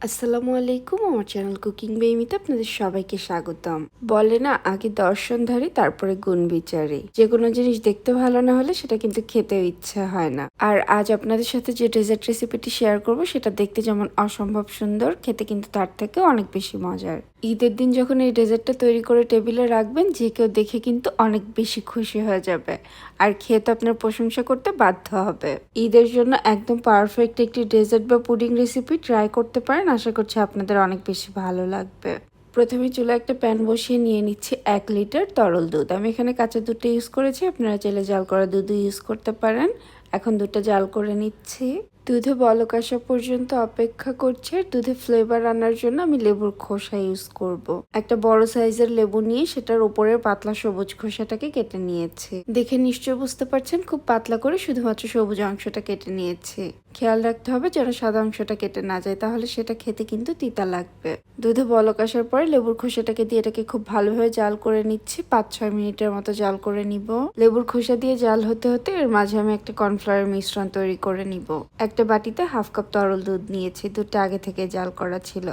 আসসালামু আলাইকুম, আমার চ্যানেল কুকিং বেমিতে আপনাদের সবাইকে স্বাগতম। বলে না, আগে দর্শনধারী তারপরে গুণ বিচারী। যে কোনো জিনিস দেখতে ভালো না হলে সেটা কিন্তু খেতেও ইচ্ছা হয় না। আর আজ আপনাদের সাথে যে ডেজার্ট রেসিপিটি শেয়ার করব সেটা দেখতে যেমন অসম্ভব সুন্দর, খেতে কিন্তু তার থেকেও অনেক বেশি মজার। ঈদের দিন যখন এই ডেজার্টটা তৈরি করে টেবিলে রাখবেন, যে কেউ দেখে কিন্তু অনেক বেশি খুশি হয়ে যাবে আর খেয়ে তো আপনার প্রশংসা করতে বাধ্য হবে। ঈদের জন্য একদম পারফেক্ট একটি ডেজার্ট বা পুডিং রেসিপি ট্রাই করতে পারেন, আশা করছি আপনাদের অনেক বেশি ভালো লাগবে। প্রথমে চুলায় একটা প্যান বসিয়ে নিয়ে নিচ্ছি 1 লিটার তরল দুধ। আমি এখানে কাঁচা দুধটা ইউজ করেছি, আপনারা চাইলে জাল করা দুধও ইউজ করতে পারেন। এখন দুধটা জাল করে নিচ্ছি। দুধে বলক আসা পর্যন্ত অপেক্ষা করছি। আর দুধে ফ্লেভার আনার জন্য আমি লেবুর খোসা ইউজ করব। একটা বড় সাইজের লেবু নিয়ে সেটার উপরের পাতলা সবুজ খোসাটাকে কেটে নিয়েছি। দেখে নিশ্চয় বুঝতে পারছেন খুব পাতলা করে শুধুমাত্র সবুজ অংশটা কেটে নিয়েছি। খেয়াল রাখতে হবে যেন সাদা অংশটা কেটে না যায়, তাহলে সেটা খেতে কিন্তু তিতা লাগবে। দুধে বলক আসার পরে লেবুর খোসাটাকে দিয়ে এটাকে খুব ভালোভাবে জাল করে নিচ্ছি। 5-6 মিনিটের মতো জাল করে নিব। লেবুর খোসা দিয়ে জাল হতে হতে এর মাঝে আমি একটা কর্নফ্লাওয়ারের মিশ্রণ তৈরি করে নিব। একটা বাটিতে 1/2 কাপ তরল দুধ নিয়েছি, দুধটা আগে থেকে জাল করা ছিল।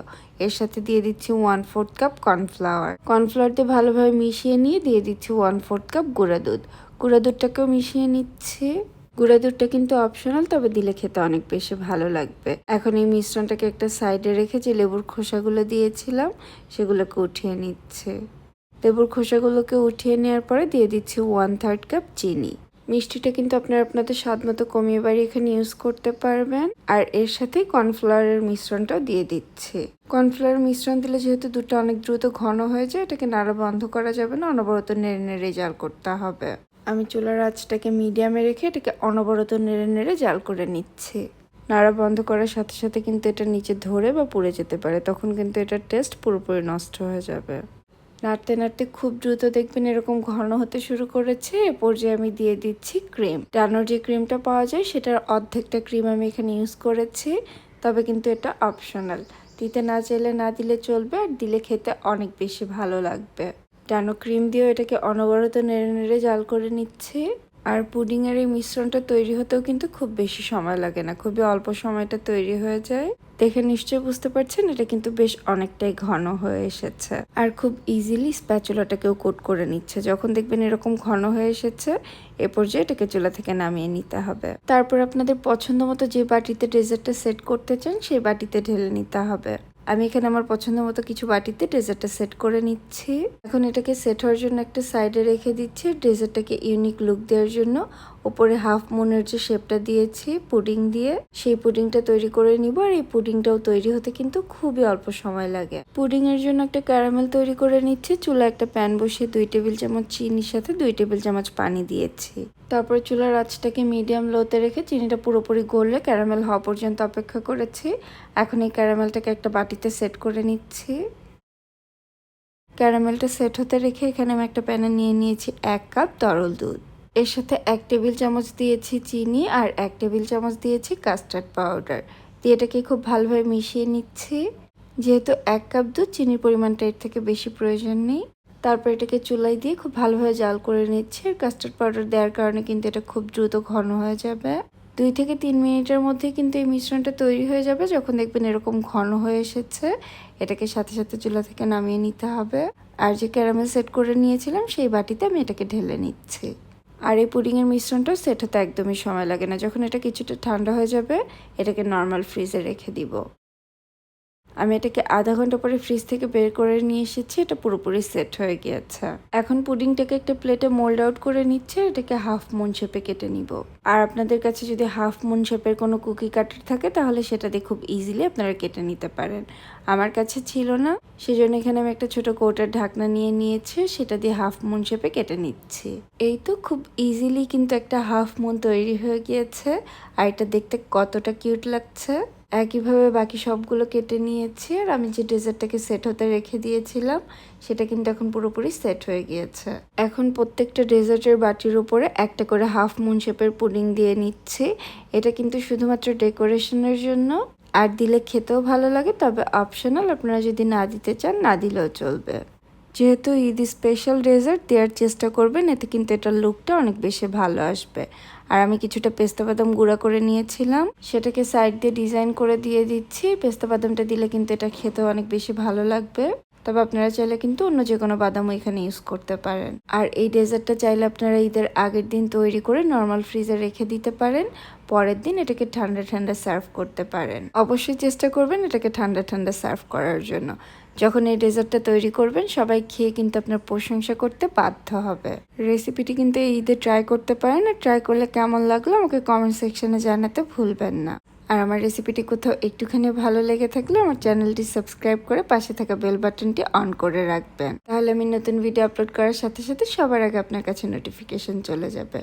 এর সাথে দিয়ে দিচ্ছি 1/4 কাপ কর্নফ্লাওয়ার। কর্নফ্লাওয়ার দিয়ে ভালোভাবে মিশিয়ে নিয়ে দিয়ে দিচ্ছি 1/4 কাপ গুঁড়া দুধ। গুঁড়া দুধটাকেও মিশিয়ে নিচ্ছি। গুঁড়া দুধটা কিন্তু অপশনাল, তবে দিলে খেতে অনেক বেশি ভালো লাগবে। এখন এই মিশ্রণটাকে একটা সাইডে রেখে যে লেবুর খোসাগুলো দিয়েছিলাম সেগুলোকে উঠিয়ে নিচ্ছে। লেবুর খোসাগুলোকে উঠিয়ে নেওয়ার পরে দিয়ে দিচ্ছি 1/3 কাপ চিনি। মিষ্টিটা কিন্তু আপনারা আপনাদের স্বাদ মতো কমিয়ে বাড়িয়ে এখানে ইউজ করতে পারবেন। আর এর সাথে কর্নফ্লাওয়ারের মিশ্রণটাও দিয়ে দিচ্ছি। কর্নফ্লাওয়ার মিশ্রণ দিলে যেহেতু দুধটা অনেক দ্রুত ঘন হয়ে যায়, এটাকে নাড়া বন্ধ করা যাবে না, অনবরত নেড়ে নেড়ে জাল করতে হবে। আমি চুলার আঁচটাকে মিডিয়ামে রেখে এটাকে অনবরত নেড়ে নেড়ে জাল করে নিচ্ছি। নাড়া বন্ধ করার সাথে সাথে কিন্তু এটা নিচে ধরে বা পুড়ে যেতে পারে, তখন কিন্তু এটার টেস্ট পুরোপুরি নষ্ট হয়ে যাবে। নাড়তে নাড়তে খুব দ্রুত দেখবেন এরকম ঘন হতে শুরু করেছে। এ পর্যায়ে আমি দিয়ে দিচ্ছি ক্রিম। ডানোর যে ক্রিমটা পাওয়া যায় সেটার অর্ধেকটা ক্রিম আমি এখানে ইউজ করেছি, তবে কিন্তু এটা অপশনাল। দিতে না চাইলে না দিলে চলবে, আর দিলে খেতে অনেক বেশি ভালো লাগবে। ডানো ক্রিম দিয়েও এটাকে অনবরত নেড়ে নেড়ে জাল করে নিচ্ছি। আর পুডিংয়ের এই মিশ্রণটা তৈরি হতেও কিন্তু খুব বেশি সময় লাগে না, খুবই অল্প সময়টা তৈরি হয়ে যায়। দেখে নিশ্চয়ই বুঝতে পারছেন এটা কিন্তু বেশ অনেকটাই ঘন হয়ে এসেছে। আর খুব ইজিলি স্প্যাচুলাটাকেও কোট করে নিচ্ছে। যখন দেখবেন এরকম ঘন হয়ে এসেছে, এ পর্যায়ে এটাকে চুলা থেকে নামিয়ে নিতে হবে। তারপর আপনাদের পছন্দ মতো যে বাটিতে ডেজার্টটা সেট করতে চান সেই বাটিতে ঢেলে নিতে হবে। আমি এখানে আমার পছন্দ মতো কিছু বাটিতে ডেজার্টটা সেট করে নিচ্ছি। এখন এটাকে সেট হওয়ার জন্য একটা সাইডে রেখে দিচ্ছি। ডেজার্টটাকে ইউনিক লুক দেওয়ার জন্য উপরে হাফ মুনের যে শেপটা দিয়েছি পুডিং দিয়ে, সেই পুডিংটা তৈরি করে নিব। আর এই পুডিংটাও তৈরি হতে কিন্তু খুবই অল্প সময় লাগে। পুডিং এর জন্য একটা ক্যারামেল তৈরি করে নিচ্ছি। চুলা একটা প্যান বসিয়ে 2 টেবিল চামচ চিনির সাথে 2 টেবিল চামচ পানি দিয়েছি। তারপরে চুলার আঁচটাকে মিডিয়াম লোতে রেখে চিনিটা পুরোপুরি গললে ক্যারামেল হওয়া পর্যন্ত অপেক্ষা করেছি। এখন এই ক্যারামেলটাকে একটা বাটিতে সেট করে নিচ্ছি। ক্যারামেলটা সেট হতে রেখে এখানে আমি একটা প্যানে নিয়ে নিয়েছি 1 কাপ তরল দুধ। এর সাথে 1 টেবিল চামচ দিয়েছি চিনি আর 1 টেবিল চামচ দিয়েছি কাস্টার্ড পাউডার। দিয়ে এটাকে খুব ভালোভাবে মিশিয়ে নিচ্ছি। যেহেতু 1 কাপ দুধ, চিনির পরিমাণটা এর থেকে বেশি প্রয়োজন নেই। তারপর এটাকে চুলায় দিয়ে খুব ভালোভাবে জাল করে নিচ্ছি। আর কাস্টার্ড পাউডার দেওয়ার কারণে কিন্তু এটা খুব দ্রুত ঘন হয়ে যাবে। 2 থেকে 3 মিনিটের মধ্যে কিন্তু এই মিশ্রণটা তৈরি হয়ে যাবে। যখন দেখবেন এরকম ঘন হয়ে এসেছে, এটাকে সাথে সাথে চুলা থেকে নামিয়ে নিতে হবে। আর যে ক্যারামেল সেট করে নিয়েছিলাম সেই বাটিতে আমি এটাকে ঢেলে নিচ্ছি। আর এই পুডিংয়ের মিশ্রণটা সেট হতে একদমই সময় লাগে না। যখন এটা কিছুটা ঠান্ডা হয়ে যাবে, এটাকে নর্মাল ফ্রিজে রেখে দিব। আমি এটাকে আধা ঘন্টা পরে ফ্রিজ থেকে বের করে নিয়ে এসেছি। এটা পুরোপুরি সেট হয়ে গিয়েছে। এখন পুডিংটাকে একটা প্লেটে মোল্ড আউট করে নিচ্ছে। এটাকে হাফ মুন শেপে কেটে নিব। আর আপনাদের কাছে যদি হাফ মুন শেপের কোনো কুকি কাটার থাকে তাহলে সেটা দিয়ে খুব ইজিলি আপনারা কেটে নিতে পারেন। আমার কাছে ছিল না, সেজন্য এখানে আমি একটা ছোট কৌটার ঢাকনা নিয়ে নিয়েছি, সেটা দিয়ে হাফ মুন শেপে কেটে নিচ্ছি। এই তো খুব ইজিলি কিন্তু একটা হাফ মুন তৈরি হয়ে গিয়েছে। আর এটা দেখতে কতটা কিউট লাগছে। একইভাবে বাকি সবগুলো কেটে নিয়েছি। আর আমি যে ডেজার্টটাকে সেট হতে রেখে দিয়েছিলাম সেটা কিন্তু এখন পুরোপুরি সেট হয়ে গিয়েছে। এখন প্রত্যেকটা ডেজার্টের বাটির উপরে একটা করে হাফ মুন শেপের পুডিং দিয়ে নিচ্ছি। এটা কিন্তু শুধুমাত্র ডেকোরেশনের জন্য, আর দিলে খেতেও ভালো লাগে, তবে অপশনাল। আপনারা যদি না দিতে চান না দিলেও চলবে। যেহেতু ঈদ স্পেশাল ডেজার্ট দেওয়ার চেষ্টা করবেন, এতে কিন্তু এটার লুকটা অনেক বেশি ভালো আসবে। আর আমি কিছুটা পেস্তা বাদাম গুঁড়া করে নিয়েছিলাম, সেটাকে সাইড দিয়ে ডিজাইন করে দিয়ে দিচ্ছি। পেস্তা বাদামটা দিলে কিন্তু এটা খেতে অনেক বেশি ভালো লাগবে। তবে আপনারা চাইলে কিন্তু অন্য যে কোনো বাদামও এখানে ইউজ করতে পারেন। আর এই ডেজার্টটা চাইলে আপনারা ঈদের আগের দিন তৈরি করে নর্মাল ফ্রিজে রেখে দিতে পারেন, পরের দিন এটাকে ঠান্ডা ঠান্ডা সার্ভ করতে পারেন। অবশ্যই চেষ্টা করবেন এটাকে ঠান্ডা ঠান্ডা সার্ভ করার জন্য। যখন এই ডেজার্টটা তৈরি করবেন সবাই খেয়ে কিন্তু আপনার প্রশংসা করতে বাধ্য হবে। রেসিপিটি কিন্তু এই ঈদে ট্রাই করতে পারেন, আর ট্রাই করলে কেমন লাগলো আমাকে কমেন্ট সেকশনে জানাতে ভুলবেন না। আর আমার রেসিপিটি কোথাও একটুখানি ভালো লেগে থাকলে আমার চ্যানেলটি সাবস্ক্রাইব করে পাশে থাকা বেল বাটনটি অন করে রাখবেন, তাহলে আমি নতুন ভিডিও আপলোড করার সাথে সাথে সবার আগে আপনার কাছে নোটিফিকেশন চলে যাবে।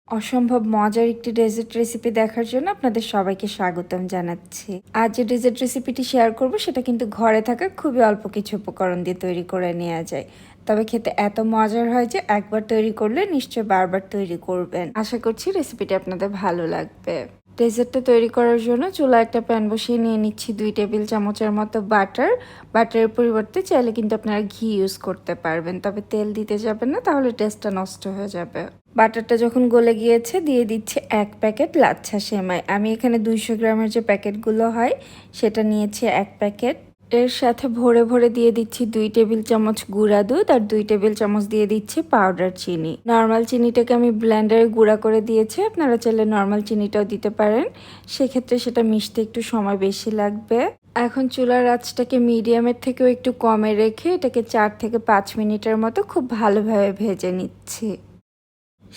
অসম্ভব মজার একটি ডেজার্ট রেসিপি দেখার জন্য আপনাদের সবাইকে স্বাগতম জানাচ্ছি। আজ যে ডেজার্ট রেসিপিটি শেয়ার করব সেটা কিন্তু ঘরে থাকা খুবই অল্প কিছু উপকরণ দিয়ে তৈরি করে নেওয়া যায়, তবে খেতে এত মজার হয় যে একবার তৈরি করলে নিশ্চয়ই বারবার তৈরি করবেন। আশা করছি রেসিপিটি আপনাদের ভালো লাগবে। ডেজার্টটা তৈরি করার জন্য চুলায় একটা প্যান বসিয়ে নিয়ে নিচ্ছি 2 টেবিল চামচের মতো বাটার। বাটারের পরিবর্তে চাইলে কিন্তু আপনারা ঘি ইউজ করতে পারবেন, তবে তেল দিতে যাবেন না, তাহলে টেস্টটা নষ্ট হয়ে যাবে। বাটারটা যখন গলে গিয়েছে দিয়ে দিচ্ছি 1 প্যাকেট লাচ্ছা সেমাই। আমি এখানে 200 গ্রামের যে প্যাকেটগুলো হয় সেটা নিয়েছি 1 প্যাকেট। এর সাথে ভরে ভরে দিয়ে দিচ্ছি 2 টেবিল চামচ গুঁড়া দুধ আর 2 টেবিল চামচ দিয়ে দিচ্ছি পাউডার চিনি। নর্মাল চিনিটাকে আমি ব্লেন্ডারে গুঁড়া করে দিয়েছি, আপনারা চাইলে নর্মাল চিনিটাও দিতে পারেন, সেক্ষেত্রে সেটা মিশতে একটু সময় বেশি লাগবে। এখন চুলার আঁচটাকে মিডিয়ামের থেকেও একটু কমে রেখে এটাকে 4 থেকে 5 মিনিটের মতো খুব ভালোভাবে ভেজে নিচ্ছি।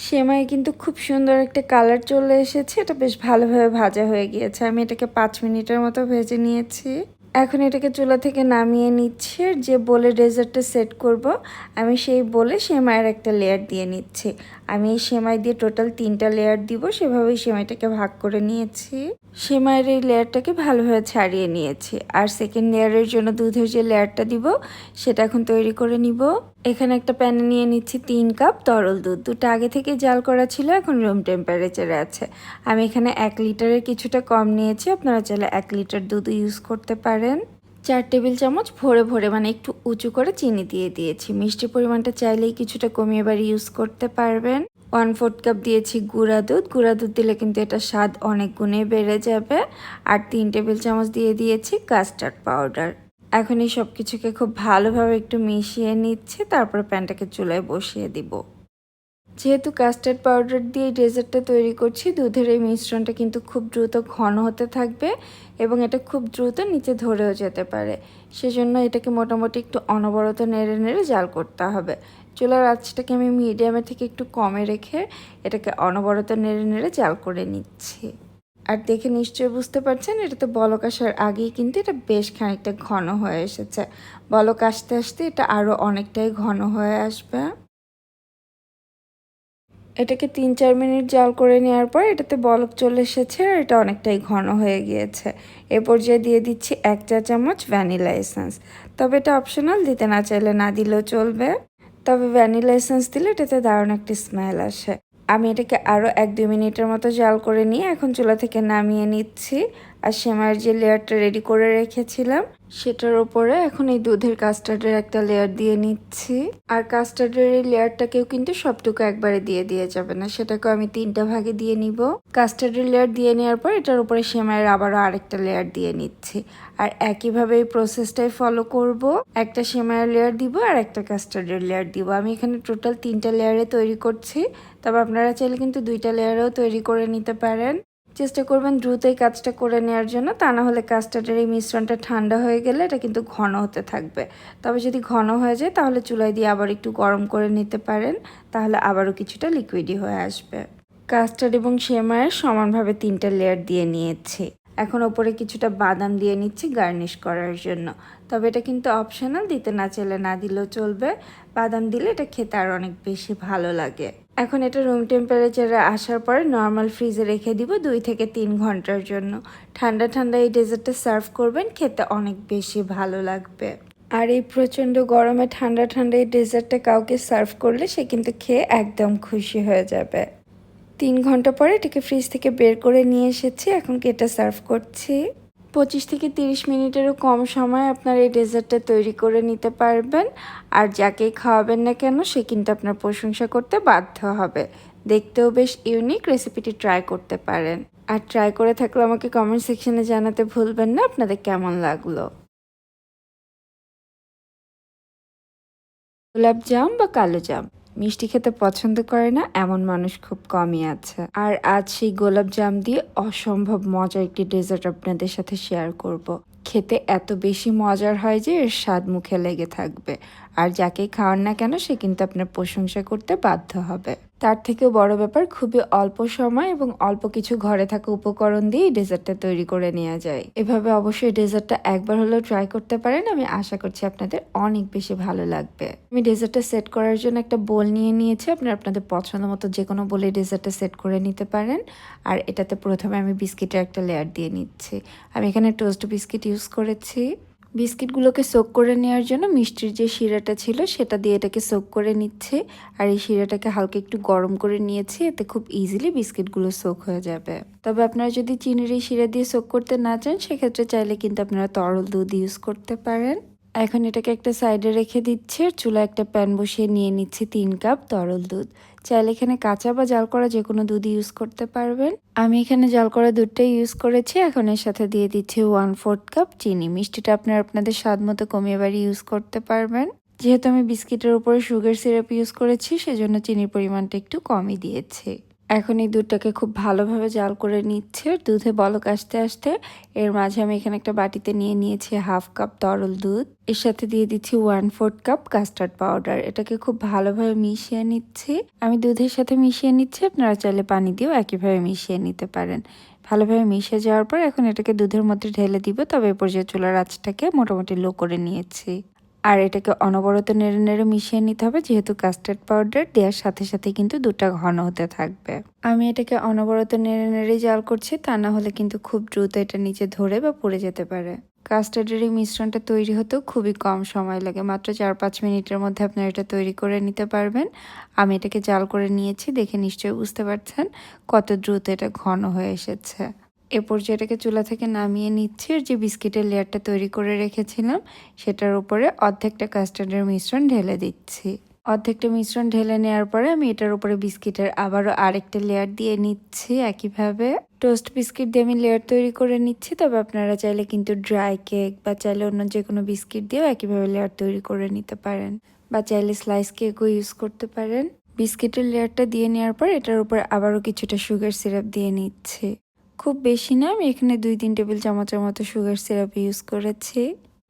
সেমাই কিন্তু খুব সুন্দর একটা কালার চলে এসেছে, এটা বেশ ভালোভাবে ভাজা হয়ে গিয়েছে। আমি এটাকে 5 মিনিটের মতো ভেজে নিয়েছি। এখন এটাকে চুলা থেকে নামিয়ে নিচ্ছি। আর যে বলে ডেজার্টটা সেট করব, আমি সেই বলে সেমাইয়ের একটা লেয়ার দিয়ে নিচ্ছি। আমি এই সেমাই দিয়ে টোটাল 3টা লেয়ার দিব, সেভাবেই সেমাইটাকে ভাগ করে নিয়েছি। সেমাইয়ের এই লেয়ারটাকে ভালোভাবে ছাড়িয়ে নিয়েছি। আর সেকেন্ড লেয়ারের জন্য দুধের যে লেয়ারটা দিব সেটা এখন তৈরি করে নিব। এখানে একটা প্যানে নিয়ে নিচ্ছি 3 কাপ তরল দুধ। দুধটা আগে থেকে জাল করা ছিল, এখন রুম টেম্পারেচারে আছে। আমি এখানে 1 লিটারের কিছুটা কম নিয়েছি, আপনারা চাইলে 1 লিটার দুধ ইউজ করতে পারেন। 4 টেবিল চামচ ভরে ভরে মানে একটু উঁচু করে চিনি দিয়ে দিয়েছি। মিষ্টির পরিমাণটা চাইলেই কিছুটা কমিয়ে বাড়ি ইউজ করতে পারবেন। 1/4 কাপ দিয়েছি গুঁড়া দুধ। গুঁড়া দুধ দিলে কিন্তু এটা স্বাদ অনেক গুণে বেড়ে যাবে। আর 3 টেবিল চামচ দিয়ে দিয়েছি কাস্টার্ড পাউডার। এখন এই সব কিছুকে খুব ভালোভাবে একটু মিশিয়ে নিচ্ছে, তারপর প্যানটাকে চুলায় বসিয়ে দিব। যেহেতু কাস্টার্ড পাউডার দিয়ে ডেজার্টটা তৈরি করছি, দুধের এই মিশ্রণটা কিন্তু খুব দ্রুত ঘন হতে থাকবে এবং এটা খুব দ্রুত নিচে ধরেও যেতে পারে। সেজন্য এটাকে মোটামুটি একটু অনবরত নেড়ে নেড়ে জাল করতে হবে। চুলার আঁচটাকে আমি মিডিয়ামের থেকে একটু কমে রেখে এটাকে অনবরত নেড়ে নেড়ে জাল করে নিচ্ছি। আর দেখে নিশ্চয়ই বুঝতে পারছেন এটাতে বলক আসার আগেই কিন্তু এটা বেশ খানিকটা ঘন হয়ে এসেছে। বলক আসতে আসতে এটা আরও অনেকটাই ঘন হয়ে আসবে। এটাকে 3-4 মিনিট জাল করে নেওয়ার পর এটাতে বলক চলে এসেছে আর এটা অনেকটাই ঘন হয়ে গিয়েছে। এ পর্যায়ে দিয়ে দিচ্ছি 1 চা চামচ ভ্যানিলা এসেন্স। তবে এটা অপশনাল, দিতে না চাইলে না দিলেও চলবে। তবে ভ্যানিলা এসেন্স দিলে এটাতে দারুণ একটি স্মেল আসে। আমি এটাকে আরও 1-2 মিনিটের মতো জাল করে নিয়ে এখন চুলা থেকে নামিয়ে নিচ্ছি। আর সেমাইয়ের যে লেয়ারটা রেডি করে রেখেছিলাম সেটার উপরে এখন এই দুধের কাস্টার্ডের একটা লেয়ার দিয়ে নিচ্ছি। আর কাস্টার্ডের এই লেয়ারটাকেও কিন্তু সবটুকু একবারে দিয়ে যাবে না, সেটাকেও আমি 3টা ভাগে দিয়ে নিব। কাস্টার্ডের লেয়ার দিয়ে নেওয়ার পর এটার উপরে সেমাইয়ের আবারও আরেকটা লেয়ার দিয়ে নিচ্ছি। আর একইভাবে এই প্রসেসটাই ফলো করব। একটা সেমাইয়ের লেয়ার দিব আর একটা কাস্টার্ডের লেয়ার দিব। আমি এখানে টোটাল 3টা লেয়ারে তৈরি করছি, তবে আপনারা চাইলে কিন্তু 2টা লেয়ারেও তৈরি করে নিতে পারেন। চেষ্টা করবেন দ্রুত এই কাজটা করে নেওয়ার জন্য, তা না হলে কাস্টার্ডের এই মিশ্রণটা ঠান্ডা হয়ে গেলে এটা কিন্তু ঘন হতে থাকবে। তবে যদি ঘন হয়ে যায় তাহলে চুলায় দিয়ে আবার একটু গরম করে নিতে পারেন, তাহলে আবারও কিছুটা লিকুইডি হয়ে আসবে। কাস্টার্ড এবং সেমাইয়ের সমানভাবে 3টা লেয়ার দিয়ে নিয়েছি। এখন ওপরে কিছুটা বাদাম দিয়ে নিচ্ছি গার্নিশ করার জন্য। তবে এটা কিন্তু অপশনাল, দিতে না চাইলে না দিলেও চলবে। বাদাম দিলে এটা খেতে আর অনেক বেশি ভালো লাগে। এখন এটা রুম টেম্পারেচারে আসার পরে নর্মাল ফ্রিজে রেখে দিব 2 থেকে 3 ঘন্টার জন্য। ঠান্ডা ঠান্ডা এই ডেজার্টটা সার্ভ করবেন, খেতে অনেক বেশি ভালো লাগবে। আর এই প্রচণ্ড গরমে ঠান্ডা ঠান্ডা এই ডেজার্টটা কাউকে সার্ভ করলে সে কিন্তু খেয়ে একদম খুশি হয়ে যাবে। 3 ঘন্টা পরে এটাকে ফ্রিজ থেকে বের করে নিয়ে এসেছি, এখন এটা সার্ভ করছি। 25 থেকে 30 মিনিটেরও কম সময় আপনার এই ডেজার্টটা তৈরি করে নিতে পারবেন। আর যাকেই খাওয়াবেন না কেন সে কিন্তু আপনার প্রশংসা করতে বাধ্য হবে। দেখতেও বেশ ইউনিক, রেসিপিটি ট্রাই করতে পারেন। আর ট্রাই করে থাকলে আমাকে কমেন্ট সেকশনে জানাতে ভুলবেন না আপনাদের কেমন লাগলো। গোলাপজাম বা কালোজাম মিষ্টি খেতে পছন্দ করে না এমন মানুষ খুব কমই আছে। আর আজ সেই গোলাপজাম দিয়ে অসম্ভব মজার একটি ডেজার্ট আপনাদের সাথে শেয়ার করব। খেতে এত বেশি মজার হয় যে এর স্বাদ মুখে লেগে থাকবে। আর যাকেই খাওয়ান না কেন সে কিন্তু আপনার প্রশংসা করতে বাধ্য হবে। তার থেকেও বড় ব্যাপার, খুবই অল্প সময় এবং অল্প কিছু ঘরে থাকা উপকরণ দিয়ে এই ডেজার্টটা তৈরি করে নেওয়া যায়। এভাবে অবশ্যই ডেজার্টটা একবার হলেও ট্রাই করতে পারেন। আমি আশা করছি আপনাদের অনেক বেশি ভালো লাগবে। আমি ডেজার্টটা সেট করার জন্য একটা বোল নিয়ে নিয়েছি। আপনারা আপনাদের পছন্দ মতো যে কোনো বোলে ডেজার্টটা সেট করে নিতে পারেন। আর এটাতে প্রথমে আমি বিস্কিটের একটা লেয়ার দিয়ে নিচ্ছি। আমি এখানে টোস্ট বিস্কিট ইউজ করেছি। বিস্কিটগুলোকে সোক করে নেওয়ার জন্য মিষ্টির যে শিরাটা ছিল সেটা দিয়ে এটাকে সোক করে নিচ্ছে। আর এই শিরাটাকে হালকা একটু গরম করে নিয়েছি, এতে খুব ইজিলি বিস্কিটগুলো সোক হয়ে যাবে। তবে আপনারা যদি চিনির এই শিরা দিয়ে সোক করতে না চান সেক্ষেত্রে চাইলে কিন্তু আপনারা তরল দুধ ইউজ করতে পারেন। এখন এটাকে একটা সাইডে রেখে দিচ্ছি আর চুলায় একটা প্যান বসিয়ে নিয়ে নিচ্ছি 3 কাপ তরল দুধ। চাইলে এখানে কাঁচা বা জাল করা যে কোনো দুধ ইউজ করতে পারবেন। আমি এখানে জাল করা দুধটাই ইউজ করেছি। এখন এর সাথে দিয়ে দিচ্ছি 1/4 কাপ চিনি। মিষ্টিটা আপনারা আপনাদের স্বাদ মতো কমিয়ে বাড়িয়ে ইউজ করতে পারবেন। যেহেতু আমি বিস্কিটের উপরে সুগার সিরাপ ইউজ করেছি সেজন্য চিনির পরিমাণটা একটু কমই দিয়েছি। এখন এই দুধটাকে খুব ভালোভাবে জাল করে নিচ্ছে। দুধে বলক আসতে আসতে এর মাঝে আমি এখানে একটা বাটিতে নিয়ে নিয়েছি 1/2 কাপ তরল দুধ। এর সাথে দিয়ে দিচ্ছি 1/4 কাপ কাস্টার্ড পাউডার। এটাকে খুব ভালোভাবে মিশিয়ে নিচ্ছি। আমি দুধের সাথে মিশিয়ে নিচ্ছি, আপনারা চাইলে পানি দিয়েও একইভাবে মিশিয়ে নিতে পারেন। ভালোভাবে মিশে যাওয়ার পর এখন এটাকে দুধের মধ্যে ঢেলে দিব। তবে এ পর্যায়ে চুলার আঁচটাকে মোটামুটি লো করে নিয়েছি। আর এটাকে অনবরত নেড়ে নেড়ে মিশিয়ে নিতে হবে, যেহেতু কাস্টার্ড পাউডার দেওয়ার সাথে সাথে কিন্তু দুধটা ঘন হতে থাকবে। আমি এটাকে অনবরত নেড়ে নেড়ে জাল করছি, তা না হলে কিন্তু খুব দ্রুত এটা নিচে ধরে বা পড়ে যেতে পারে। কাস্টার্ডের এই মিশ্রণটা তৈরি হতেও খুবই কম সময় লাগে, মাত্র 4-5 মিনিটের মধ্যে আপনারা এটা তৈরি করে নিতে পারবেন। আমি এটাকে জাল করে নিয়েছি, দেখে নিশ্চয়ই বুঝতে পারছেন কত দ্রুত এটা ঘন হয়ে এসেছে। এ পর্যায়ে এটাকে চুলা থেকে নামিয়ে নিচ্ছি আর যে বিস্কিটের লেয়ারটা তৈরি করে রেখেছিলাম সেটার উপরে অর্ধেকটা কাস্টার্ডের মিশ্রণ ঢেলে দিচ্ছি। অর্ধেকটা মিশ্রণ ঢেলে নেওয়ার পরে আমি এটার উপরে বিস্কিটের আবারও আরেকটা লেয়ার দিয়ে নিচ্ছি। একইভাবে টোস্ট বিস্কিট দিয়ে আমি লেয়ার তৈরি করে নিচ্ছি। তবে আপনারা চাইলে কিন্তু ড্রাই কেক বা চাইলে অন্য যে কোনো বিস্কিট দিয়েও একইভাবে লেয়ার তৈরি করে নিতে পারেন, বা চাইলে স্লাইস কেকও ইউজ করতে পারেন। বিস্কিটের লেয়ারটা দিয়ে নেওয়ার পর এটার উপর আবারও কিছুটা সুগার সিরাপ দিয়ে নিচ্ছি। খুব বেশি না, আমি এখানে 2-3 টেবিল চামচের মতো সুগার সিরাপ ইউজ করেছি।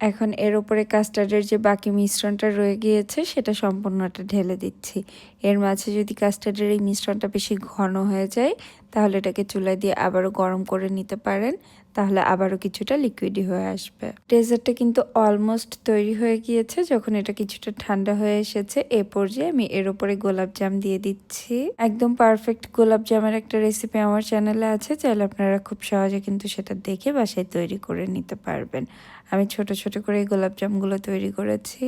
এখন এর উপরে কাস্টার্ডের যে বাকি মিশ্রণটা রয়ে গিয়েছে সেটা সম্পূর্ণটা ঢেলে দিচ্ছি। এর মাঝে যদি কাস্টার্ডের এই মিশ্রণটা বেশি ঘন হয়ে যায় তাহলে এটাকে চুলায় দিয়ে আবারও গরম করে নিতে পারেন, তাহলে আবারও কিছুটা লিকুইডি হয়ে আসবে। ডেজার্টটা কিন্তু অলমোস্ট তৈরি হয়ে গিয়েছে। যখন এটা কিছুটা ঠান্ডা হয়ে এসেছে এ পর্যায়ে আমি এর উপরে গোলাপজাম দিয়ে দিচ্ছি। একদম পারফেক্ট গোলাপজামের একটা রেসিপি আমার চ্যানেলে আছে, চাইলে আপনারা খুব সহজে কিন্তু সেটা দেখে বাসায় তৈরি করে নিতে পারবেন। আমি ছোট ছোট করে এই গোলাপজামগুলো তৈরি করেছি।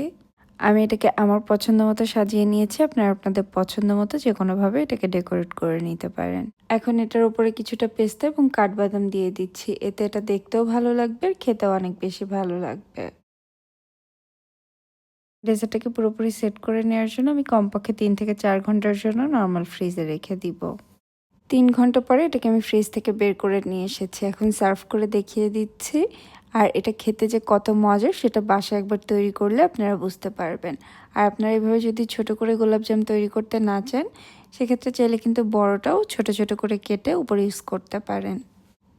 আমি এটাকে আমার পছন্দ মতো সাজিয়ে নিয়েছি, আপনারা আপনাদের পছন্দ মতো যে কোনোভাবে এটাকে ডেকোরেট করে নিতে পারেন। এখন এটার উপরে কিছুটা পেস্তা এবং কাঠবাদাম দিয়ে দিচ্ছি, এতে এটা দেখতেও ভালো লাগবে আর খেতেও অনেক বেশি ভালো লাগবে। ডেজার্টটাকে পুরোপুরি সেট করে নেওয়ার জন্য আমি কমপক্ষে 3 থেকে 4 ঘন্টার জন্য নর্মাল ফ্রিজে রেখে দিব। 3 ঘন্টা পরে এটাকে আমি ফ্রিজ থেকে বের করে নিয়ে এসেছি। এখন সার্ভ করে দেখিয়ে দিচ্ছি। আর এটা খেতে যে কত মজার সেটা বাসায় একবার তৈরি করলে আপনারা বুঝতে পারবেন। আর আপনারা এভাবে যদি ছোট করে গোলাপজাম তৈরি করতে না চান সেক্ষেত্রে চাইলে কিন্তু বড়টাও ছোট ছোট করে কেটে উপরে ইউজ করতে পারেন।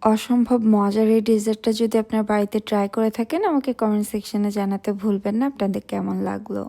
অসম্ভব মজার এই ডেজার্টটা যদি আপনার বাড়িতে ট্রাই করে থাকেন আমাকে কমেন্ট সেকশনে জানাতে ভুলবেন না আপনাদের কেমন লাগলো।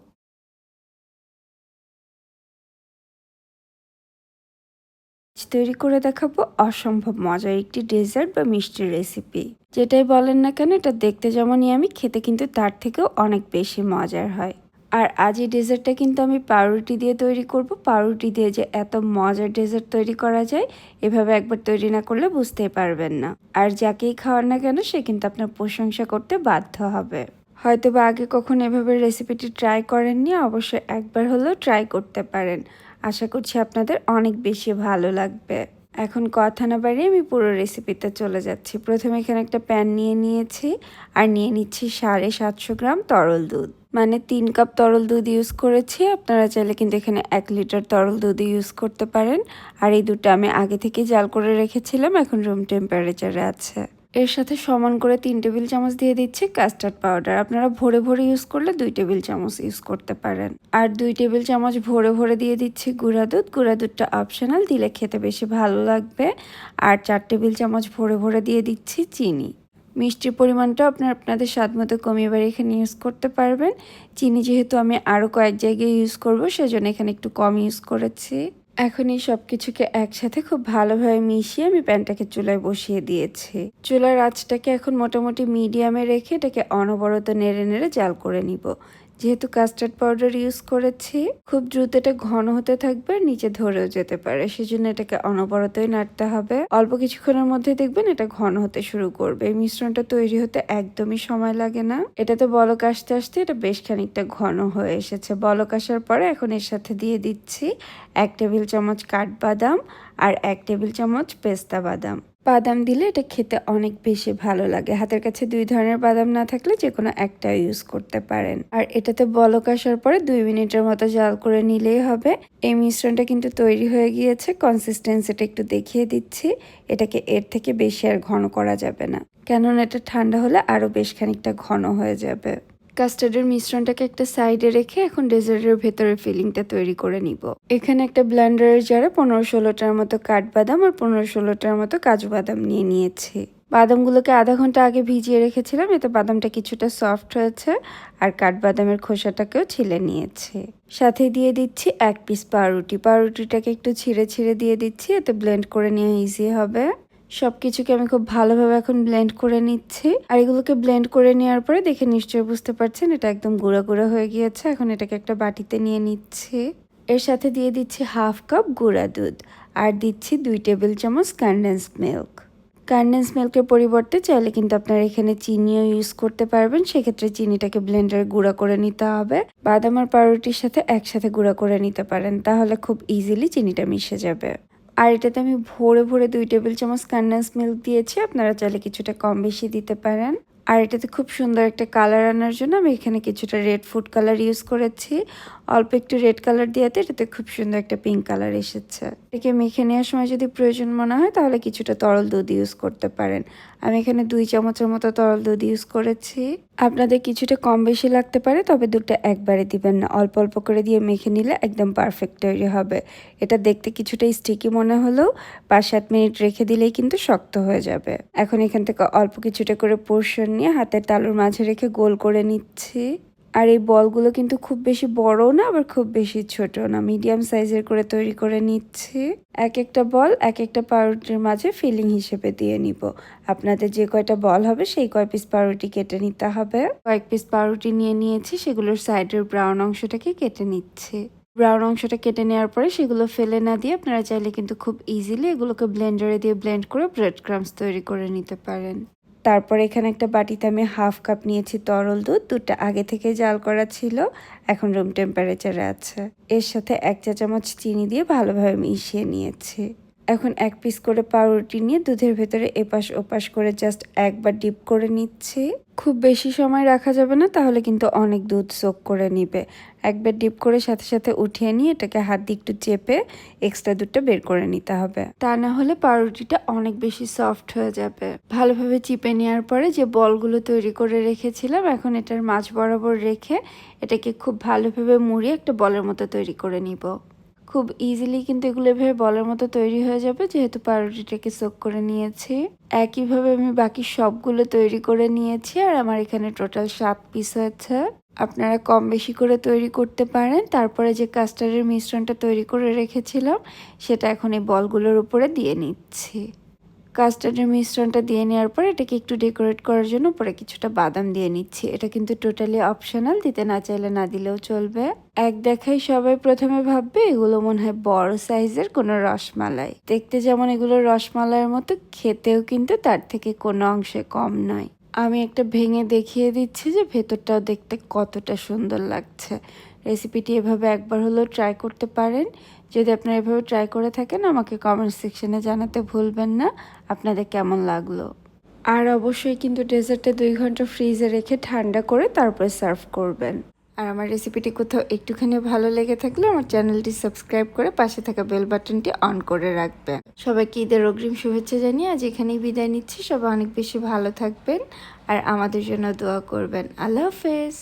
তৈরি করে দেখাবো অসম্ভব মজার একটি ডেজার্ট বা মিষ্টির রেসিপি। যেটাই বলেন না কেন এটা দেখতে যেমনই আমি, খেতে কিন্তু তার থেকেও অনেক বেশি মজার হয়। আর আজ এই ডেজার্টটা কিন্তু আমি পাউরুটি দিয়ে তৈরি করব। পাউরুটি দিয়ে যে এত মজার ডেজার্ট তৈরি করা যায় এভাবে একবার তৈরি না করলে বুঝতেই পারবেন না। আর যাকেই খাওয়ান না কেন সে কিন্তু আপনার প্রশংসা করতে বাধ্য হবে। হয়তো বা আগে কখনো এভাবে রেসিপিটি ট্রাই করেননি, অবশ্যই একবার হলেও ট্রাই করতে পারেন। আশা করছি আপনাদের অনেক বেশি ভালো লাগবে। এখন কথা না বাড়িয়ে আমি পুরো রেসিপিতে চলে যাচ্ছি। প্রথমে এখানে একটা প্যান নিয়ে নিয়েছি আর নিয়ে নিচ্ছি 750 গ্রাম তরল দুধ। মানে 3 কাপ তরল দুধ ইউজ করেছি। আপনারা চাইলে কিন্তু এখানে 1 লিটার তরল দুধ ইউজ করতে পারেন। আর এই দুধটা আমি আগে থেকে জাল করে রেখেছিলাম, এখন রুম টেম্পারেচারে আছে। এর সাথে সমান করে 3 টেবিল চামচ দিয়ে দিচ্ছি কাস্টার্ড পাউডার। আপনারা ভরে ভরে ইউজ করলে 2 টেবিল চামচ ইউজ করতে পারেন। আর 2 টেবিল চামচ ভরে ভরে দিয়ে দিচ্ছি গুঁড়া দুধ। গুঁড়া দুধটা অপশনাল, দিলে খেতে বেশি ভালো লাগবে। আর 4 টেবিল চামচ ভরে ভরে দিয়ে দিচ্ছি চিনি। মিষ্টির পরিমাণটা আপনাদের স্বাদ মতো কমিয়ে বাড়িয়ে এখানে ইউজ করতে পারবেন। চিনি যেহেতু আমি আরও কয়েক জায়গায় ইউজ করব, সেজন্য এখানে একটু কম ইউজ করেছি। এখন এই সব কিছুকে একসাথে খুব ভালোভাবে মিশিয়ে আমি প্যানটাকে চুলায় বসিয়ে দিয়েছি। চুলার আঁচটাকে এখন মোটামুটি মিডিয়ামে রেখে এটাকে অনবরত নেড়ে নেড়ে জাল করে নিব। যেহেতু কাস্টার্ড পাউডার ইউজ করেছি, খুব দ্রুত এটা ঘন হতে থাকবে আর নিচে ধরেও যেতে পারে, সেজন্য এটাকে অনবরতই নাড়তে হবে। অল্প কিছুক্ষণের মধ্যে দেখবেন এটা ঘন হতে শুরু করবে। এই মিশ্রণটা তৈরি হতে একদমই সময় লাগে না। এটাতে বলক আসতে আসতে এটা বেশ খানিকটা ঘন হয়ে এসেছে। বলক আসার পরে এখন এর সাথে দিয়ে দিচ্ছি 1 টেবিল চামচ কাঠবাদাম আর 1 টেবিল চামচ পেস্তা বাদাম। বাদাম দিলে এটা খেতে অনেক বেশি ভালো লাগে। হাতের কাছে 2 ধরনের বাদাম না থাকলে যে কোনো একটা ইউজ করতে পারেন। আর এটাতে বলক আসার পরে 2 মিনিটের মতো জাল করে নিলেই হবে। এই মিশ্রণটা কিন্তু তৈরি হয়ে গিয়েছে। কনসিস্টেন্সিটা একটু দেখিয়ে দিচ্ছি। এটাকে এর থেকে বেশি আর ঘন করা যাবে না, কেননা এটা ঠান্ডা হলে আরও বেশ খানিকটা ঘন হয়ে যাবে। কাস্টার্ডের মিশ্রণটাকে একটা সাইডে রেখে এখন ডেজার্টের ভেতরে ফিলিংটা তৈরি করে নিব। এখানে একটা ব্লেন্ডারের জারে 15-16টার মতো কাঠবাদাম আর 15-16টার মতো কাজু বাদাম নিয়ে নিয়েছি। বাদামগুলোকে আধা ঘন্টা আগে ভিজিয়ে রেখেছিলাম, এতে বাদামটা কিছুটা সফট হয়েছে। আর কাঠবাদামের খোসাটাকেও ছিলে নিয়েছি। সাথে দিয়ে দিচ্ছি 1 পিস পাউরুটি। পাউরুটিটাকে একটু ছিঁড়ে ছিঁড়ে দিয়ে দিচ্ছি, এতে ব্লেন্ড করে নেওয়া ইজি হবে। সবকিছুকে আমি খুব ভালোভাবে এখন ব্লেন্ড করে নিচ্ছি। আর এগুলোকে ব্লেন্ড করে নেওয়ার পরে দেখে নিশ্চয়ই বুঝতে পারছেন এটা একদম গুঁড়া গুঁড়া হয়ে গিয়েছে। এখন এটাকে একটা বাটিতে নিয়ে নিচ্ছি। এর সাথে দিয়ে দিচ্ছি 1/2 কাপ গুঁড়া দুধ আর দিচ্ছি 2 টেবিল চামচ কনডেন্সড মিল্ক। কনডেন্স মিল্কের পরিবর্তে চাইলে কিন্তু আপনারা এখানে চিনিও ইউজ করতে পারবেন। সেক্ষেত্রে চিনিটাকে ব্লেন্ডারে গুঁড়া করে নিতে হবে। বাদাম আর পাউরুটির সাথে একসাথে গুঁড়া করে নিতে পারেন, তাহলে খুব ইজিলি চিনিটা মিশে যাবে। আর এটাতে আমি ভরে ভরে 2 টেবিল চামচ কনডেন্স মিল্ক দিয়েছি। আপনারা চাইলে কিছুটা কম বেশি দিতে পারেন। আর এটাতে খুব সুন্দর একটা কালার আনার জন্য আমি এখানে কিছুটা রেড ফুড কালার ইউজ করেছি। অল্প একটু রেড কালার দিয়েতে এটাতে খুব সুন্দর একটা পিঙ্ক কালার এসেছে। এটাকে মেখে নেওয়ার সময় যদি প্রয়োজন মনে হয় তাহলে কিছুটা তরল দুধ ইউজ করতে পারেন। আমি এখানে 2 চামচের মতো তরল দুধ ইউজ করেছি। আপনাদের কিছুটা কম বেশি লাগতে পারে, তবে দুধটা একবারে দিবেন না, অল্প অল্প করে দিয়ে মেখে নিলে একদম পারফেক্ট তৈরি হবে। এটা দেখতে কিছুটা স্টিকি মনে হলেও 5-7 মিনিট রেখে দিলেই কিন্তু শক্ত হয়ে যাবে। এখন এখান থেকে অল্প কিছুটা করে পোর্শন নিয়ে হাতের তালুর মাঝে রেখে গোল করে নিচ্ছি। আর এই বলগুলো কিন্তু খুব বেশি বড় না, আবার খুব বেশি ছোট না, মিডিয়াম সাইজের করে তৈরি করে নিচ্ছি। এক একটা বল এক একটা পাউরুটির মাঝে ফিলিং হিসেবে দিয়ে নিব। আপনাদের যে কয়টা বল হবে সেই কয় পিস পাউরুটি কেটে নিতে হবে। কয়েক পিস পাউরুটি নিয়ে নিয়েছি, সেগুলোর সাইডের ব্রাউন অংশটাকে কেটে নিচ্ছি। ব্রাউন অংশটা কেটে নেওয়ার পরে সেগুলো ফেলে না দিয়ে আপনারা চাইলে কিন্তু খুব ইজিলি এগুলোকে ব্লেন্ডারে দিয়ে ব্লেন্ড করে ব্রেড ক্রাম্বস তৈরি করে নিতে পারেন। তারপর এখানে একটা বাটিতে আমি 1/2 কাপ নিয়েছি তরল দুধ। দুধটা আগে থেকে জাল করা ছিল, এখন রুম টেম্পারেচারে আছে। এর সাথে 1 চা চামচ চিনি দিয়ে ভালোভাবে মিশিয়ে নিয়েছি। এখন 1 পিস করে পাউরুটি নিয়ে দুধের ভেতরে এপাশ ওপাশ করে জাস্ট একবার ডিপ করে নিচ্ছি। খুব বেশি সময় রাখা যাবে না, তাহলে কিন্তু অনেক দুধ সোক করে নিবে। একবার ডিপ করে সাথে সাথে উঠিয়ে নিয়ে এটাকে হাত দিয়ে একটু চেপে এক্সট্রা দুধটা বের করে নিতে হবে, তা না হলে পাউরুটিটা অনেক বেশি সফট হয়ে যাবে। ভালোভাবে চিপে নেওয়ার পরে যে বলগুলো তৈরি করে রেখেছিলাম, এখন এটার মাঝ বরাবর রেখে এটাকে খুব ভালোভাবে মুড়িয়ে একটা বলের মতো তৈরি করে নিব। খুব ইজিলি কিন্তু এগুলো এভাবে বলের মতো তৈরি হয়ে যাবে, যেহেতু পাউরুটিটাকে সোক করে নিয়েছি। একইভাবে আমি বাকি সবগুলো তৈরি করে নিয়েছি। আর আমার এখানে টোটাল 7 পিস হয়েছে। আপনারা কম বেশি করে তৈরি করতে পারেন। তারপরে যে কাস্টার্ডের মিশ্রণটা তৈরি করে রেখেছিলাম সেটা এখন এই বলগুলোর উপরে দিয়ে নিচ্ছি। কাস্টার্ডের মিশ্রণটা দিয়ে নেওয়ার পর এটাকে একটু ডেকোরেট করার জন্য উপরে কিছুটা বাদাম দিয়ে নিচ্ছি। এটা কিন্তু টোটালি অপশনাল, দিতে না চাইলে না দিলেও চলবে। এক দেখাই সবাই প্রথমে ভাববে এগুলো মনে হয় বড় সাইজের কোনো রসমালাই। দেখতে যেমন এগুলো রসমালাইয়ের মতো, খেতেও কিন্তু তার থেকে কোনো অংশে কম নয়। আমি একটা ভেঙে দেখিয়ে দিচ্ছি যে ভেতরটাও দেখতে কতটা সুন্দর লাগছে। রেসিপিটি এভাবে একবার হলেও ট্রাই করতে পারেন। যদি আপনারা এভাবে ট্রাই করে থাকেন আমাকে কমেন্ট সেকশনে জানাতে ভুলবেন না আপনাদের কেমন লাগলো। আর অবশ্যই কিন্তু ডেজার্টটা 2 ঘন্টা ফ্রিজে রেখে ঠান্ডা করে তারপরে সার্ভ করবেন। আর আমার রেসিপিটি কোথাও একটুখানি ভালো লেগে থাকলে আমার চ্যানেলটি সাবস্ক্রাইব করে পাশে থাকা বেল বাটনটি অন করে রাখবেন। সবাইকে ঈদের অগ্রিম শুভেচ্ছা জানিয়ে আজ এখানেই বিদায় নিচ্ছি। সবাই অনেক বেশি ভালো থাকবেন আর আমাদের জন্য দোয়া করবেন। আল্লাহ হাফেজ।